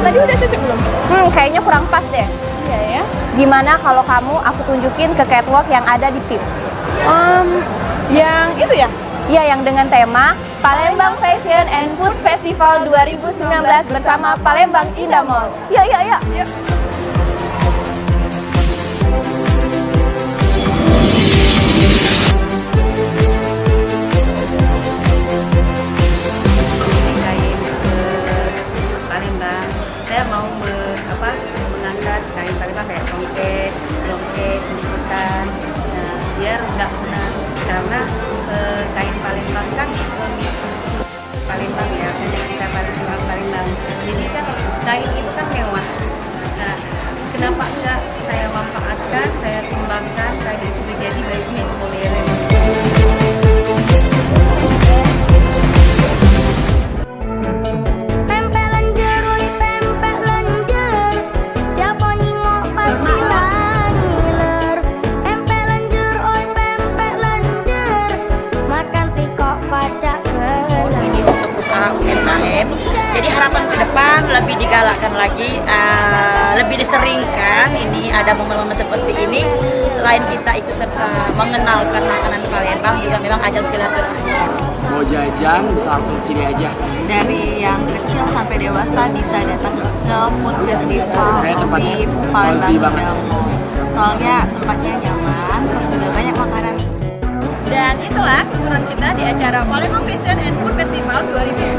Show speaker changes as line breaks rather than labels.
tadi udah cocok belum?
Kayaknya kurang pas deh.
Iya ya.
Gimana kalau kamu aku tunjukin ke catwalk yang ada di PIP?
Yang itu ya?
Iya, yang dengan tema Palembang Fashion and Food Festival 2019 bersama Palembang Indah Mall. Yuk, yuk, yuk.
Yuk.
Palembang, saya mau mengangkat kain Palembang kayak songket, longket, liputan, biar nggak punah karena kain Palembang kan Palembang ya, hanya kita Palembang. Jadi kan kain itu kan mewah. Nah, kenapa enggak saya manfaatkan, saya kembangkan kain itu menjadi baju yang modern.
UMKM. Jadi harapan ke depan lebih digalakkan lagi, lebih diseringkan. Ini ada momen-momen seperti ini. Selain kita ikut serta mengenalkan makanan Palembang, juga memang ajang silaturahmi.
Mau jajan bisa langsung sini aja.
Dari yang kecil sampai dewasa bisa datang ke food festival di Palembang Indah Mall. Soalnya tempatnya nyaman, terus juga banyak makanan.
Dan itulah keseruan kita di acara Palembang Fashion and Food Festival 2019.